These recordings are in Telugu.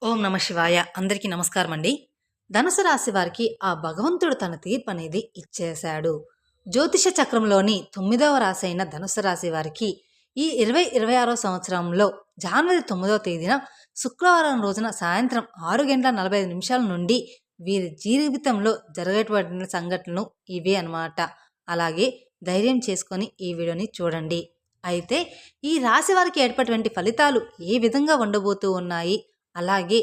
ఓం నమ శివాయ. అందరికీ నమస్కారం అండి. ధనుసు రాశి వారికి ఆ భగవంతుడు తన తీర్పు అనేది ఇచ్చేశాడు. జ్యోతిష చక్రంలోని 9వ రాశి అయిన ధనుసు రాశి వారికి ఈ 2026 సంవత్సరంలో జనవరి 9వ తేదీన శుక్రవారం రోజున సాయంత్రం 6 గంటల 45 నిమిషాల నుండి వీరి జీవితంలో జరిగేటువంటి సంఘటనలు ఇవే అన్నమాట. అలాగే ధైర్యం చేసుకొని ఈ వీడియోని చూడండి. అయితే ఈ రాశి వారికి ఏర్పడినటువంటి ఫలితాలు ఏ విధంగా ఉండబోతూ ఉన్నాయి, అలాగే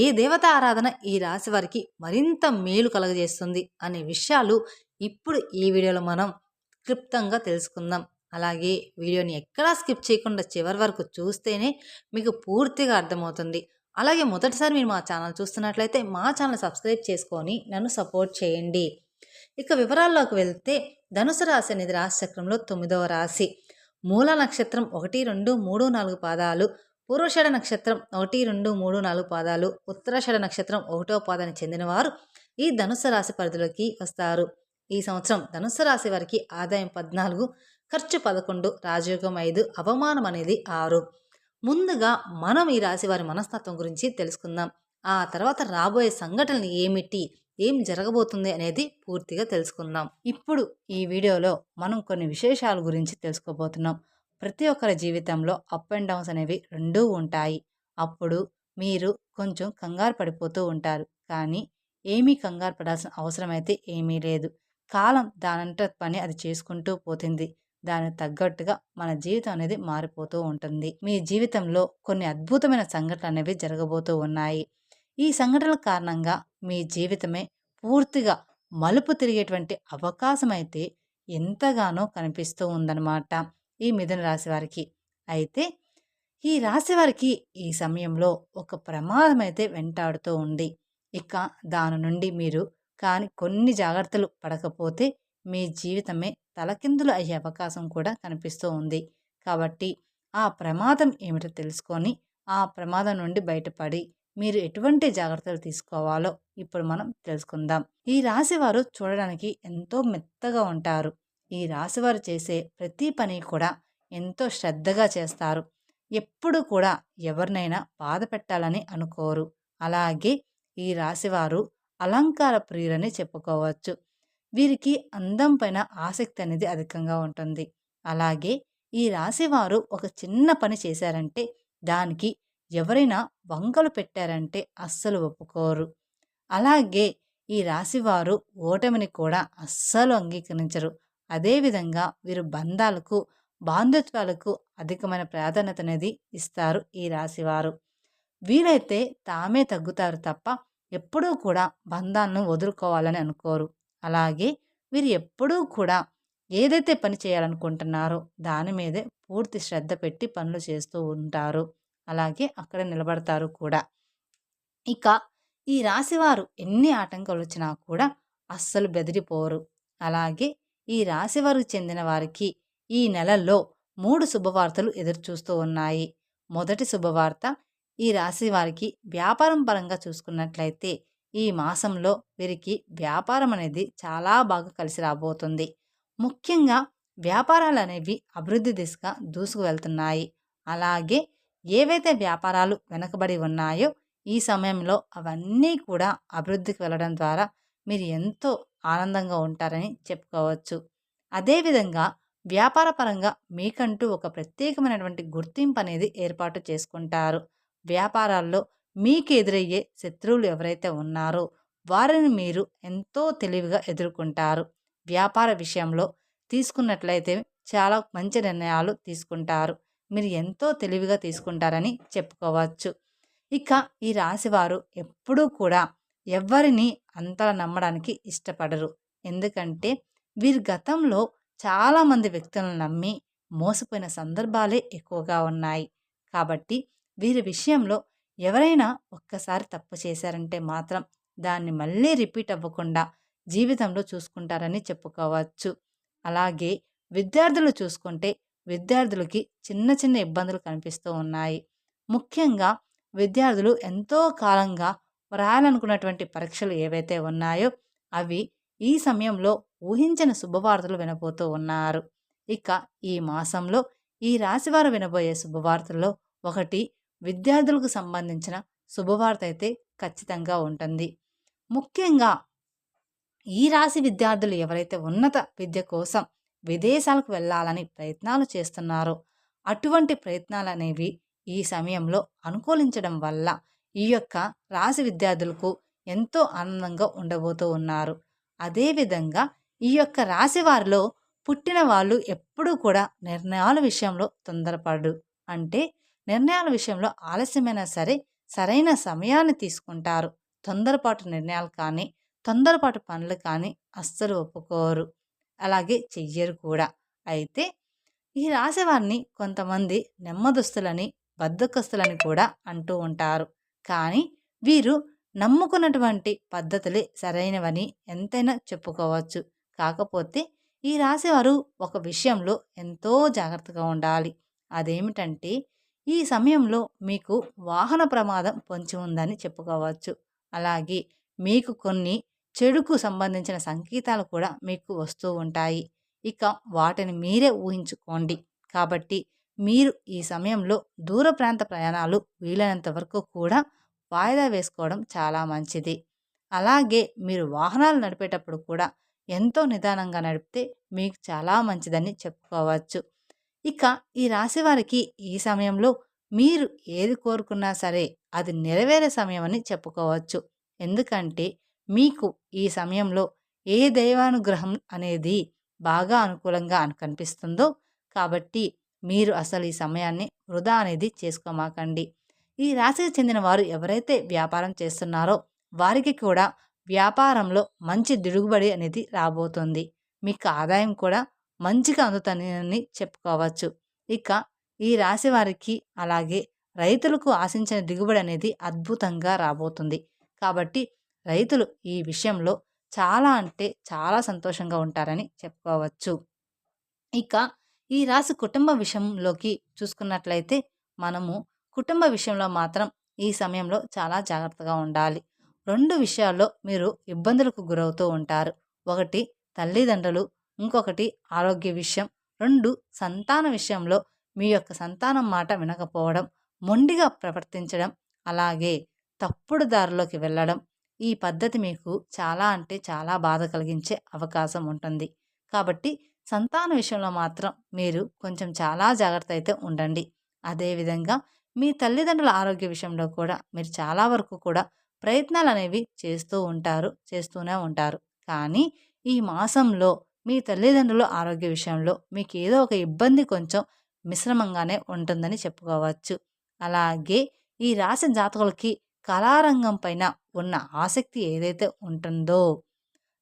ఏ దేవత ఆరాధన ఈ రాశి వారికి మరింత మేలు కలగజేస్తుంది అనే విషయాలు ఇప్పుడు ఈ వీడియోలో మనం క్లుప్తంగా తెలుసుకుందాం. అలాగే వీడియోని ఎక్కడా స్కిప్ చేయకుండా చివరి వరకు చూస్తేనే మీకు పూర్తిగా అర్థమవుతుంది. అలాగే మొదటిసారి మీరు మా ఛానల్ చూస్తున్నట్లయితే మా ఛానల్ సబ్స్క్రైబ్ చేసుకొని నన్ను సపోర్ట్ చేయండి. ఇక వివరాల్లోకి వెళ్తే ధనుసు రాశి అనేది రాశి చక్రంలో 9వ రాశి. మూల నక్షత్రం 1, 2, 3, 4 పాదాలు, పూర్వషాఢ నక్షత్రం 1, 2, 3, 4 పాదాలు, ఉత్తరాషాఢ నక్షత్రం 1వ పాదానికి చెందినవారు ఈ ధనుసు రాశి పరిధిలోకి వస్తారు. ఈ సంవత్సరం ధనుసు రాశి వారికి ఆదాయం 14, ఖర్చు 11, రాజయోగం 5, అవమానం అనేది 6. ముందుగా మనం ఈ రాశి వారి మనస్తత్వం గురించి తెలుసుకుందాం. ఆ తర్వాత రాబోయే సంఘటనలు ఏమిటి, ఏం జరగబోతుంది అనేది పూర్తిగా తెలుసుకుందాం. ఇప్పుడు ఈ వీడియోలో మనం కొన్ని విశేషాల గురించి తెలుసుకోబోతున్నాం. ప్రతి ఒక్కరి జీవితంలో అప్ అండ్ డౌన్స్ అనేవి రెండూ ఉంటాయి. అప్పుడు మీరు కొంచెం కంగారు పడిపోతూ ఉంటారు. కానీ ఏమీ కంగారు పడాల్సిన అవసరం అయితే ఏమీ లేదు. కాలం దానంత పని అది చేసుకుంటూ పోతుంది. దానికి తగ్గట్టుగా మన జీవితం అనేది మారిపోతూ ఉంటుంది. మీ జీవితంలో కొన్ని అద్భుతమైన సంఘటనలు అనేవి జరగబోతూ ఉన్నాయి. ఈ సంఘటనల కారణంగా మీ జీవితమే పూర్తిగా మలుపు తిరిగేటువంటి అవకాశం అయితే ఎంతగానో కనిపిస్తూ ఉందన్నమాట ఈ మిథున రాశి వారికి. అయితే ఈ రాశి వారికి ఈ సమయంలో ఒక ప్రమాదం అయితే వెంటాడుతూ ఉంది. ఇక దాని నుండి మీరు కానీ కొన్ని జాగ్రత్తలు పడకపోతే మీ జీవితమే తలకిందులు అయ్యే అవకాశం కూడా కనిపిస్తూ ఉంది. కాబట్టి ఆ ప్రమాదం ఏమిటో తెలుసుకొని ఆ ప్రమాదం నుండి బయటపడి మీరు ఎటువంటి జాగ్రత్తలు తీసుకోవాలో ఇప్పుడు మనం తెలుసుకుందాం. ఈ రాశివారు చూడడానికి ఎంతో మెత్తగా ఉంటారు. ఈ రాశివారు చేసే ప్రతి పని కూడా ఎంతో శ్రద్ధగా చేస్తారు. ఎప్పుడు కూడా ఎవరినైనా బాధ పెట్టాలని అనుకోరు. అలాగే ఈ రాశివారు అలంకార ప్రియులని చెప్పుకోవచ్చు. వీరికి అందం పైన ఆసక్తి అనేది అధికంగా ఉంటుంది. అలాగే ఈ రాశివారు ఒక చిన్న పని చేశారంటే దానికి ఎవరైనా వంకలు పెట్టారంటే అస్సలు ఒప్పుకోరు. అలాగే ఈ రాశివారు ఓటమిని కూడా అస్సలు అంగీకరించరు. అదేవిధంగా వీరు బంధాలకు, బాంధుత్వాలకు అధికమైన ప్రాధాన్యత అనేది ఇస్తారు ఈ రాశివారు. వీరైతే తామే తగ్గుతారు తప్ప ఎప్పుడూ కూడా బంధాలను వదులుకోవాలని అనుకోరు. అలాగే వీరు ఎప్పుడూ కూడా ఏదైతే పని చేయాలనుకుంటున్నారో దాని మీదే పూర్తి శ్రద్ధ పెట్టి పనులు చేస్తూ ఉంటారు. అలాగే అక్కడ నిలబడతారు కూడా. ఇక ఈ రాశివారు ఎన్ని ఆటంకాలు వచ్చినా కూడా అస్సలు బెదిరిపోరు. అలాగే ఈ రాశివారికి చెందిన వారికి ఈ నెలల్లో 3 శుభవార్తలు ఎదురుచూస్తూ ఉన్నాయి. మొదటి శుభవార్త, ఈ రాశి వారికి వ్యాపారం పరంగా చూసుకున్నట్లయితే ఈ మాసంలో వీరికి వ్యాపారం అనేది చాలా బాగా కలిసి రాబోతుంది. ముఖ్యంగా వ్యాపారాలు అనేవి అభివృద్ధి దిశగా దూసుకు వెళ్తున్నాయి. అలాగే ఏవైతే వ్యాపారాలు వెనకబడి ఉన్నాయో ఈ సమయంలో అవన్నీ కూడా అభివృద్ధికి వెళ్ళడం ద్వారా మీరు ఎంతో ఆనందంగా ఉంటారని చెప్పుకోవచ్చు. అదేవిధంగా వ్యాపార పరంగా మీకంటూ ఒక ప్రత్యేకమైనటువంటి గుర్తింపు అనేది ఏర్పాటు చేసుకుంటారు. వ్యాపారాల్లో మీకు ఎదురయ్యే శత్రువులు ఎవరైతే ఉన్నారో వారిని మీరు ఎంతో తెలివిగా ఎదుర్కొంటారు. వ్యాపార విషయంలో తీసుకున్నట్లయితే చాలా మంచి నిర్ణయాలు తీసుకుంటారు. మీరు ఎంతో తెలివిగా తీసుకుంటారని చెప్పుకోవచ్చు. ఇక ఈ రాశివారు ఎప్పుడూ కూడా ఎవరిని అంతలా నమ్మడానికి ఇష్టపడరు. ఎందుకంటే వీరి గతంలో చాలామంది వ్యక్తులను నమ్మి మోసపోయిన సందర్భాలే ఎక్కువగా ఉన్నాయి. కాబట్టి వీరి విషయంలో ఎవరైనా ఒక్కసారి తప్పు చేశారంటే మాత్రం దాన్ని మళ్ళీ రిపీట్ అవ్వకుండా జీవితంలో చూసుకుంటారని చెప్పుకోవచ్చు. అలాగే విద్యార్థులు చూసుకుంటే విద్యార్థులకి చిన్న చిన్న ఇబ్బందులు కనిపిస్తూ ఉన్నాయి. ముఖ్యంగా విద్యార్థులు ఎంతో కాలంగా రాయాలనుకున్నటువంటి పరీక్షలు ఏవైతే ఉన్నాయో అవి ఈ సమయంలో ఊహించని శుభవార్తలు వినబోతూ ఉన్నారు. ఇక ఈ మాసంలో ఈ రాశివారు వినబోయే శుభవార్తల్లో ఒకటి, విద్యార్థులకు సంబంధించిన శుభవార్త అయితే ఖచ్చితంగా ఉంటుంది. ముఖ్యంగా ఈ రాశి విద్యార్థులు ఎవరైతే ఉన్నత విద్య కోసం విదేశాలకు వెళ్ళాలని ప్రయత్నాలు చేస్తున్నారో అటువంటి ప్రయత్నాలనేవి ఈ సమయంలో అనుకూలించడం వల్ల ఈ యొక్క రాశి విద్యార్థులకు ఎంతో ఆనందంగా ఉండబోతూ ఉన్నారు. అదేవిధంగా ఈ యొక్క రాశి వారిలో పుట్టిన వాళ్ళు ఎప్పుడూ కూడా నిర్ణయాల విషయంలో తొందరపడు, అంటే నిర్ణయాల విషయంలో ఆలస్యమైనా సరే సరైన సమయాన్ని తీసుకుంటారు. తొందరపాటు నిర్ణయాలు కానీ తొందరపాటు పనులు కానీ అస్సలు ఒప్పుకోరు, అలాగే చెయ్యరు కూడా. అయితే ఈ రాశివారిని కొంతమంది నెమ్మదుస్తులని బద్ధకస్తులని కూడా అంటూ ఉంటారు. కానీ వీరు నమ్ముకున్నటువంటి పద్ధతులే సరైనవని ఎంతైనా చెప్పుకోవచ్చు. కాకపోతే ఈ రాశివారు ఒక విషయంలో ఎంతో జాగ్రత్తగా ఉండాలి. అదేమిటంటే ఈ సమయంలో మీకు వాహన ప్రమాదం పొంచి ఉందని చెప్పుకోవచ్చు. అలాగే మీకు కొన్ని చెడుకు సంబంధించిన సంకేతాలు కూడా మీకు వస్తూ ఉంటాయి. ఇక వాటిని మీరే ఊహించుకోండి. కాబట్టి మీరు ఈ సమయంలో దూర ప్రాంత ప్రయాణాలు వీలైనంత వరకు కూడా వాయిదా వేసుకోవడం చాలా మంచిది. అలాగే మీరు వాహనాలు నడిపేటప్పుడు కూడా ఎంతో నిదానంగా నడిపితే మీకు చాలా మంచిదని చెప్పుకోవచ్చు. ఇక ఈ రాశి వారికి ఈ సమయంలో మీరు ఏది కోరుకున్నా సరే అది నెరవేరే సమయం అని చెప్పుకోవచ్చు. ఎందుకంటే మీకు ఈ సమయంలో ఏ దైవానుగ్రహం అనేది బాగా అనుకూలంగా కనిపిస్తుందో, కాబట్టి మీరు అసలు ఈ సమయాన్ని వృధా అనేది చేసుకోమాకండి. ఈ రాశికి చెందిన వారు ఎవరైతే వ్యాపారం చేస్తున్నారో వారికి కూడా వ్యాపారంలో మంచి దిగుబడి అనేది రాబోతుంది. మీకు ఆదాయం కూడా మంచిగా అందుతుందని చెప్పుకోవచ్చు. ఇక ఈ రాశి వారికి అలాగే రైతులకు ఆశించిన దిగుబడి అనేది అద్భుతంగా రాబోతుంది. కాబట్టి రైతులు ఈ విషయంలో చాలా అంటే చాలా సంతోషంగా ఉంటారని చెప్పుకోవచ్చు. ఇక ఈ రాశి కుటుంబ విషయంలోకి చూసుకున్నట్లయితే మనము కుటుంబ విషయంలో మాత్రం ఈ సమయంలో చాలా జాగ్రత్తగా ఉండాలి. 2 విషయాల్లో మీరు ఇబ్బందులకు గురవుతూ ఉంటారు. ఒకటి తల్లిదండ్రులు, ఇంకొకటి ఆరోగ్య విషయం. 2 సంతాన విషయంలో మీ యొక్క సంతానం మాట వినకపోవడం, మొండిగా ప్రవర్తించడం, అలాగే తప్పుడు దారిలోకి వెళ్ళడం. ఈ పద్ధతి మీకు చాలా అంటే చాలా బాధ కలిగించే అవకాశం ఉంటుంది. కాబట్టి సంతాన విషయంలో మాత్రం మీరు కొంచెం చాలా జాగ్రత్త అయితే ఉండండి. అదేవిధంగా మీ తల్లిదండ్రుల ఆరోగ్య విషయంలో కూడా మీరు చాలా వరకు కూడా ప్రయత్నాలు అనేవి చేస్తూనే ఉంటారు. కానీ ఈ మాసంలో మీ తల్లిదండ్రుల ఆరోగ్య విషయంలో మీకు ఏదో ఒక ఇబ్బంది కొంచెం మిశ్రమంగానే ఉంటుందని చెప్పుకోవచ్చు. అలాగే ఈ రాశి జాతకులకి కళారంగం పైన ఉన్న ఆసక్తి ఏదైతే ఉంటుందో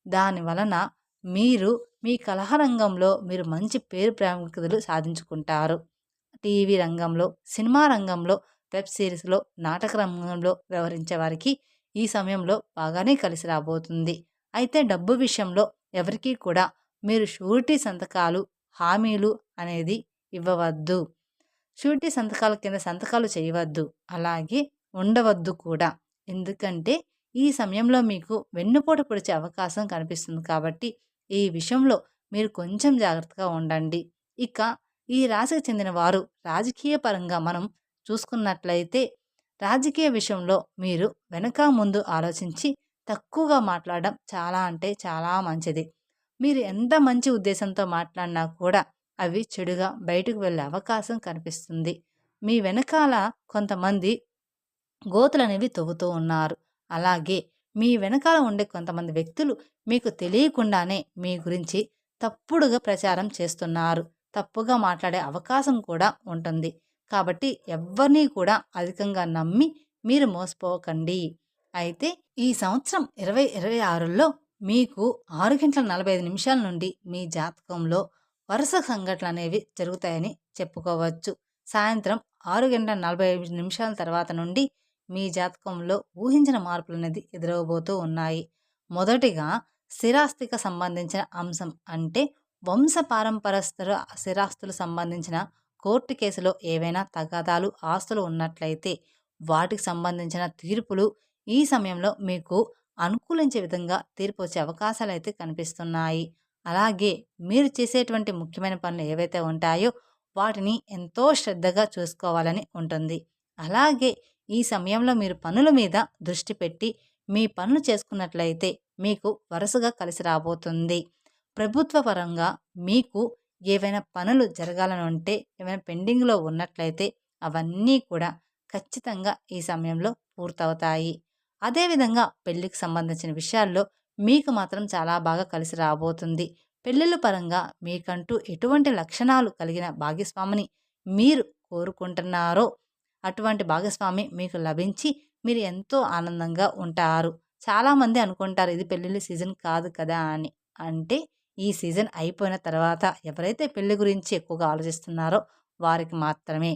దాని వలన మీరు మీ కళారంగంలో మీరు మంచి పేరు ప్రాముఖ్యతలు సాధించుకుంటారు. టీవీ రంగంలో, సినిమా రంగంలో, వెబ్ సిరీస్లో, నాటక రంగంలో వ్యవహరించే వారికి ఈ సమయంలో బాగానే కలిసి రాబోతుంది. అయితే డబ్బు విషయంలో ఎవరికీ కూడా మీరు షూరిటీ సంతకాలు, హామీలు అనేది ఇవ్వవద్దు. షూరిటీ సంతకాల కింద సంతకాలు చేయవద్దు, అలాగే ఉండవద్దు కూడా. ఎందుకంటే ఈ సమయంలో మీకు వెన్నుపోటు పొడిచే అవకాశం కనిపిస్తుంది. కాబట్టి ఈ విషయంలో మీరు కొంచెం జాగ్రత్తగా ఉండండి. ఇక ఈ రాశికి చెందిన వారు రాజకీయ పరంగా మనం చూసుకున్నట్లయితే రాజకీయ విషయంలో మీరు వెనక ముందు ఆలోచించి తక్కువగా మాట్లాడడం చాలా అంటే చాలా మంచిది. మీరు ఎంత మంచి ఉద్దేశంతో మాట్లాడినా కూడా అవి చెడుగా బయటకు వెళ్ళే అవకాశం కనిపిస్తుంది. మీ వెనకాల కొంతమంది గోతులనేవి తవ్వుతూ ఉన్నారు. అలాగే మీ వెనకాల ఉండే కొంతమంది వ్యక్తులు మీకు తెలియకుండానే మీ గురించి తప్పుడుగా ప్రచారం చేస్తున్నారు. తప్పుగా మాట్లాడే అవకాశం కూడా ఉంటుంది. కాబట్టి ఎవ్వరినీ కూడా అధికంగా నమ్మి మీరు మోసపోకండి. అయితే ఈ సంవత్సరం 2026లో మీకు 6:45 నుండి మీ జాతకంలో వరుస సంఘటనలు అనేవి జరుగుతాయని చెప్పుకోవచ్చు. సాయంత్రం 6:45 తర్వాత నుండి మీ జాతకంలో ఊహించిన మార్పులు అనేది ఎదురవబోతూ ఉన్నాయి. మొదటిగా స్థిరాస్తికి సంబంధించిన అంశం, అంటే వంశ పారంపరస్తుల స్థిరాస్తులు సంబంధించిన కోర్టు కేసులో ఏవైనా తగాదాలు, ఆస్తులు ఉన్నట్లయితే వాటికి సంబంధించిన తీర్పులు ఈ సమయంలో మీకు అనుకూలించే విధంగా తీర్పు వచ్చే అవకాశాలు అయితే కనిపిస్తున్నాయి. అలాగే మీరు చేసేటువంటి ముఖ్యమైన పనులు ఏవైతే ఉంటాయో వాటిని ఎంతో శ్రద్ధగా చూసుకోవాలని ఉంటుంది. అలాగే ఈ సమయంలో మీరు పనుల మీద దృష్టి పెట్టి మీ పనులు చేసుకున్నట్లయితే మీకు వరుసగా కలిసి రాబోతుంది. ప్రభుత్వ పరంగా మీకు ఏవైనా పనులు జరగాలని ఉంటే, ఏమైనా పెండింగ్‌లో ఉన్నట్లయితే అవన్నీ కూడా ఖచ్చితంగా ఈ సమయంలో పూర్తవుతాయి. అదేవిధంగా పెళ్ళికి సంబంధించిన విషయాల్లో మీకు మాత్రం చాలా బాగా కలిసి రాబోతుంది. పెళ్ళిళ్ళ పరంగా మీకంటూ ఎటువంటి లక్షణాలు కలిగిన భాగస్వామిని మీరు కోరుకుంటున్నారో అటువంటి భాగస్వామి మీకు లభించి మీరు ఎంతో ఆనందంగా ఉంటారు. చాలామంది అనుకుంటారు ఇది పెళ్ళిళ్ళ సీజన్ కాదు కదా అని. అంటే ఈ సీజన్ అయిపోయిన తర్వాత ఎవరైతే పెళ్లి గురించి ఎక్కువగా ఆలోచిస్తున్నారో వారికి మాత్రమే.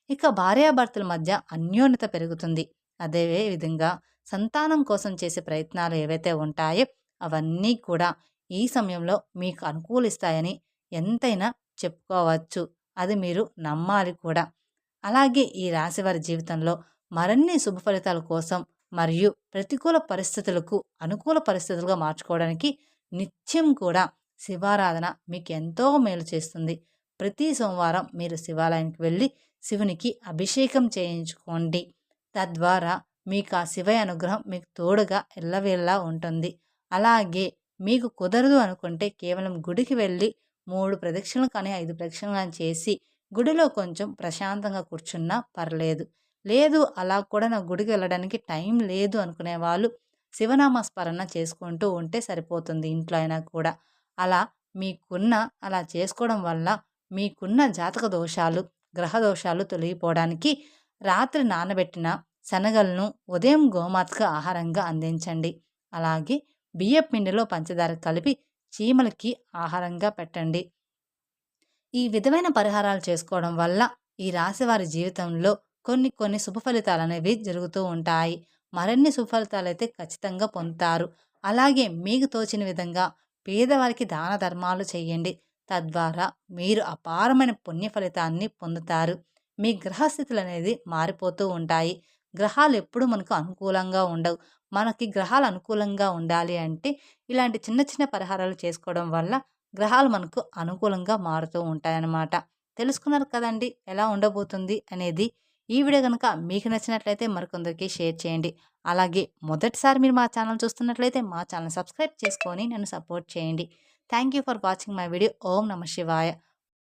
ఇక భార్యాభర్తల మధ్య అన్యోన్యత పెరుగుతుంది. అదే విధంగా సంతానం కోసం చేసే ప్రయత్నాలు ఏవైతే ఉంటాయో అవన్నీ కూడా ఈ సమయంలో మీకు అనుకూలిస్తాయని ఎంతైనా చెప్పుకోవచ్చు. అది మీరు నమ్మాలి కూడా. అలాగే ఈ రాశివారి జీవితంలో మరిన్ని శుభ ఫలితాల కోసం మరియు ప్రతికూల పరిస్థితులకు అనుకూల పరిస్థితులుగా మార్చుకోవడానికి నిత్యం కూడా శివారాధన మీకు ఎంతో మేలు చేస్తుంది. ప్రతి సోమవారం మీరు శివాలయానికి వెళ్ళి శివునికి అభిషేకం చేయించుకోండి. తద్వారా మీకు ఆ శివయ్య అనుగ్రహం మీకు తోడుగా ఎల్లవేళలా ఉంటుంది. అలాగే మీకు కుదరదు అనుకుంటే కేవలం గుడికి వెళ్ళి 3 ప్రదక్షిణలు కానీ 5 ప్రదక్షిణలు కానీ చేసి గుడిలో కొంచెం ప్రశాంతంగా కూర్చున్నా పర్లేదు. లేదు అలా కూడా నాకు గుడికి వెళ్ళడానికి టైం లేదు అనుకునే వాళ్ళు శివనామ స్మరణ చేసుకుంటూ ఉంటే సరిపోతుంది ఇంట్లో అయినా కూడా. అలా మీకున్న అలా చేసుకోవడం వల్ల మీకున్న జాతక దోషాలు, గ్రహ దోషాలు తొలగిపోవడానికి రాత్రి నానబెట్టిన శనగలను ఉదయం గోమాతకు ఆహారంగా అందించండి. అలాగే బియ్యపు పిండిలో పంచదార కలిపి చీమలకి ఆహారంగా పెట్టండి. ఈ విధమైన పరిహారాలు చేసుకోవడం వల్ల ఈ రాశివారి జీవితంలో కొన్ని శుభ ఫలితాలు అనేవి జరుగుతూ ఉంటాయి. మరిన్ని శుభ ఫలితాలైతే ఖచ్చితంగా పొందుతారు. అలాగే మీకు తోచిన విధంగా పేదవారికి దాన ధర్మాలు చేయండి. తద్వారా మీరు అపారమైన పుణ్య ఫలితాన్ని పొందుతారు. మీ గ్రహస్థితులు అనేది మారిపోతూ ఉంటాయి. గ్రహాలు ఎప్పుడు మనకు అనుకూలంగా ఉండవు. మనకి గ్రహాలు అనుకూలంగా ఉండాలి అంటే ఇలాంటి చిన్న చిన్న పరిహారాలు చేసుకోవడం వల్ల గ్రహాలు మనకు అనుకూలంగా మారుతూ ఉంటాయన్నమాట. తెలుసుకున్నారు కదండి ఎలా ఉండబోతుంది అనేది. ఈ వీడియో కనుక మీకు నచ్చినట్లయితే మరికొందరికి షేర్ చేయండి. అలాగే మొదటిసారి మీరు మా ఛానల్ చూస్తున్నట్లయితే మా ఛానల్ సబ్స్క్రైబ్ చేసుకొని నన్ను సపోర్ట్ చేయండి. Thank you for watching my video. ఓం నమ శివాయ.